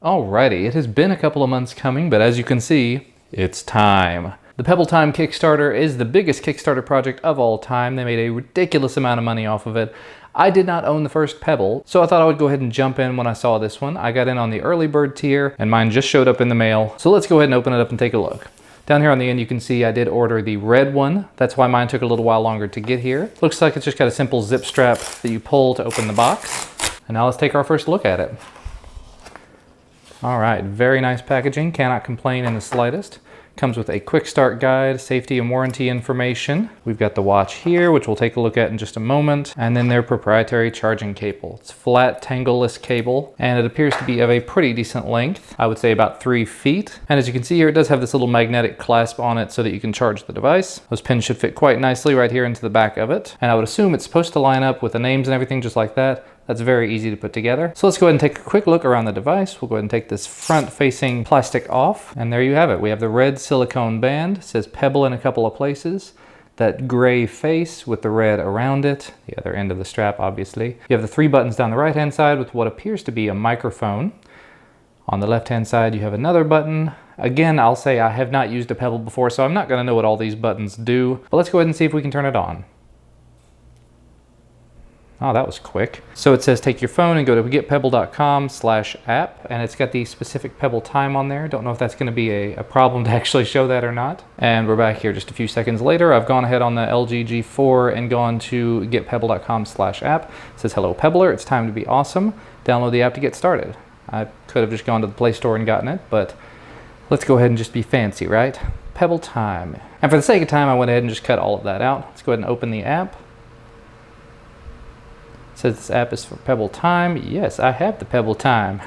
Alrighty, it has been a couple of months coming, but as you can see, it's time. The Pebble Time Kickstarter is the biggest Kickstarter project of all time. They made a ridiculous amount of money off of it. I did not own the first Pebble, so I thought I would go ahead and jump in when I saw this one. I got in on the early bird tier, and mine just showed up in the mail. So let's go ahead and open it up and take a look. Down here on the end, you can see I did order the red one. That's why mine took a little while longer to get here. Looks like it's just got a simple zip strap that you pull to open the box. And now let's take our first look at it. All right, very nice packaging, cannot complain in the slightest. Comes with a quick start guide, safety and warranty information. We've got the watch here, which we'll take a look at in just a moment, and then their proprietary charging cable. It's flat, tangleless cable, and it appears to be of a pretty decent length. I would say about 3 feet. And as you can see here, it does have this little magnetic clasp on it so that you can charge the device. Those pins should fit quite nicely right here into the back of it. And I would assume it's supposed to line up with the names and everything just like that. That's very easy to put together. So let's go ahead and take a quick look around the device. We'll go ahead and take this front-facing plastic off, and there you have it. We have the red silicone band. It says Pebble in a couple of places. That gray face with the red around it, the other end of the strap, obviously. You have the 3 buttons down the right-hand side with what appears to be a microphone. On the left-hand side, you have another button. Again, I'll say I have not used a Pebble before, so I'm not gonna know what all these buttons do, but let's go ahead and see if we can turn it on. Oh, that was quick. So it says take your phone and go to getpebble.com/app, and it's got the specific Pebble time on there. Don't know if that's going to be a problem to actually show that or not. And we're back here just a few seconds later. I've gone ahead on the LG G4 and gone to getpebble.com/app. It says hello Pebbler, it's time to be awesome. Download the app to get started. I could have just gone to the Play Store and gotten it, but let's go ahead and just be fancy, right? Pebble time. And for the sake of time, I went ahead and just cut all of that out. Let's go ahead and open the app. It says this app is for Pebble Time. Yes, I have the Pebble Time.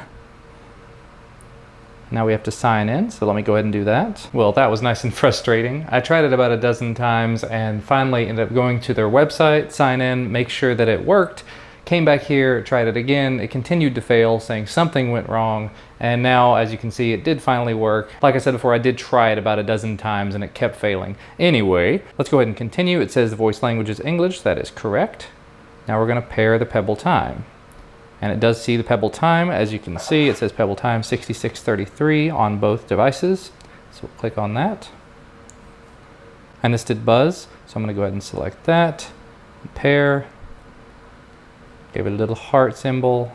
Now we have to sign in, so let me go ahead and do that. Well, that was nice and frustrating. I tried it about a dozen times and finally ended up going to their website, sign in, make sure that it worked. Came back here, tried it again. It continued to fail, saying something went wrong. And now, as you can see, it did finally work. Like I said before, I did try it about a dozen times and it kept failing. Anyway, let's go ahead and continue. It says the voice language is English. That is correct. Now we're going to pair the Pebble Time. And it does see the Pebble Time. As you can see, it says Pebble Time 6633 on both devices. So we'll click on that. And this did buzz, so I'm going to go ahead and select that. Pair. Give it a little heart symbol.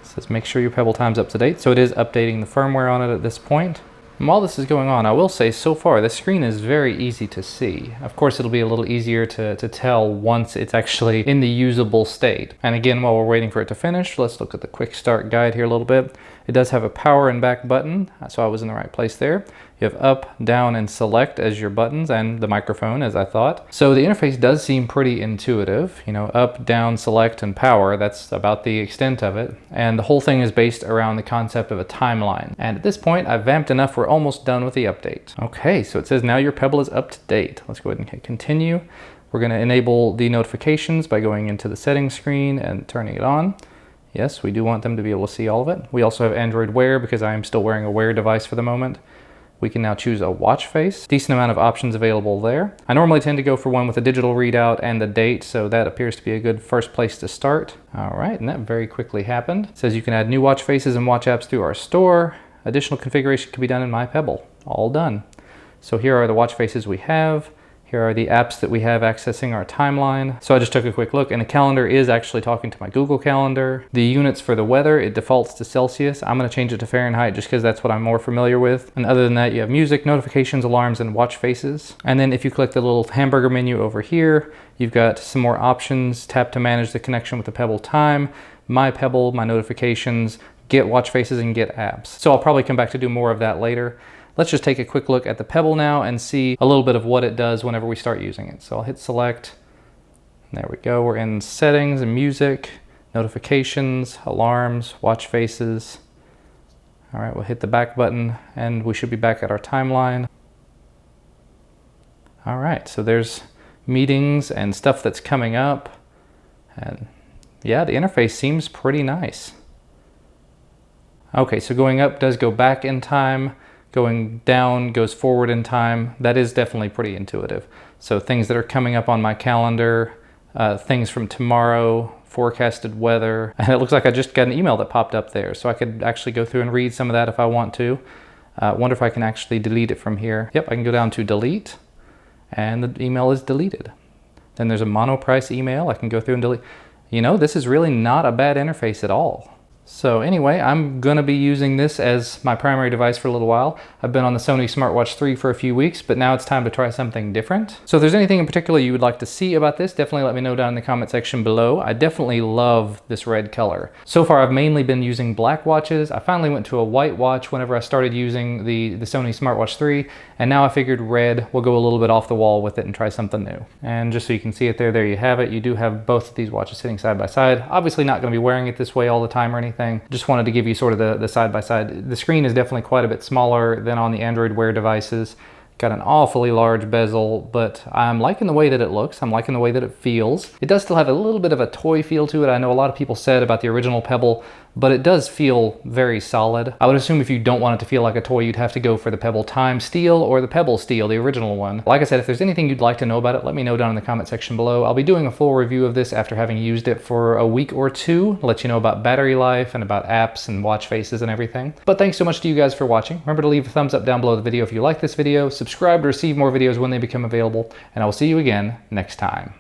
It says make sure your Pebble Time's up to date. So it is updating the firmware on it at this point. And while this is going on, I will say so far the screen is very easy to see. Of course, it'll be a little easier to tell once it's actually in the usable state. And again, while we're waiting for it to finish, let's look at the quick start guide here a little bit. It does have a power and back button, so I was in the right place there. You have up, down, and select as your buttons, and the microphone, as I thought. So the interface does seem pretty intuitive. You know, up, down, select, and power, that's about the extent of it. And the whole thing is based around the concept of a timeline. And at this point, I've vamped enough, we're almost done with the update. Okay, so it says now your Pebble is up to date. Let's go ahead and hit continue. We're gonna enable the notifications by going into the settings screen and turning it on. Yes, we do want them to be able to see all of it. We also have Android Wear because I am still wearing a Wear device for the moment. We can now choose a watch face. Decent amount of options available there. I normally tend to go for one with a digital readout and the date, so that appears to be a good first place to start. All right, and that very quickly happened. It says you can add new watch faces and watch apps through our store. Additional configuration can be done in My Pebble. All done. So here are the watch faces we have. Here are the apps that we have accessing our timeline. So I just took a quick look, and the calendar is actually talking to my Google Calendar. The units for the weather, it defaults to Celsius. I'm gonna change it to Fahrenheit just because that's what I'm more familiar with. And other than that, you have music, notifications, alarms, and watch faces. And then if you click the little hamburger menu over here, you've got some more options. Tap to manage the connection with the Pebble Time, My Pebble, My Notifications, Get Watch Faces, and Get Apps. So I'll probably come back to do more of that later. Let's just take a quick look at the Pebble now and see a little bit of what it does whenever we start using it. So I'll hit select. There we go. We're in settings and music, notifications, alarms, watch faces. All right, we'll hit the back button and we should be back at our timeline. All right, so there's meetings and stuff that's coming up. And yeah, the interface seems pretty nice. Okay, so going up does go back in time. Going down goes forward in time. That is definitely pretty intuitive. So things that are coming up on my calendar, things from tomorrow, forecasted weather, and it looks like I just got an email that popped up there, so I could actually go through and read some of that if I want to. Wonder if I can actually delete it from here. Yep, I can go down to delete, and the email is deleted. Then there's a monoprice email. I can go through and delete. You know, this is really not a bad interface at all. So anyway, I'm gonna be using this as my primary device for a little while. I've been on the Sony Smartwatch 3 for a few weeks, but now it's time to try something different. So if there's anything in particular you would like to see about this, definitely let me know down in the comment section below. I definitely love this red color. So far, I've mainly been using black watches. I finally went to a white watch whenever I started using the Sony Smartwatch 3, and now I figured red will go a little bit off the wall with it and try something new. And just so you can see it there you have it. You do have both of these watches sitting side by side. Obviously not gonna be wearing it this way all the time or anything. Just wanted to give you sort of the side by side. The screen is definitely quite a bit smaller than on the Android Wear devices. Got an awfully large bezel, but I'm liking the way that it looks. I'm liking the way that it feels. It does still have a little bit of a toy feel to it. I know a lot of people said about the original Pebble, but it does feel very solid. I would assume if you don't want it to feel like a toy, you'd have to go for the Pebble Time Steel or the Pebble Steel, the original one. Like I said, if there's anything you'd like to know about it, let me know down in the comment section below. I'll be doing a full review of this after having used it for a week or two, let you know about battery life and about apps and watch faces and everything. But thanks so much to you guys for watching. Remember to leave a thumbs up down below the video if you like this video, subscribe to receive more videos when they become available, and I will see you again next time.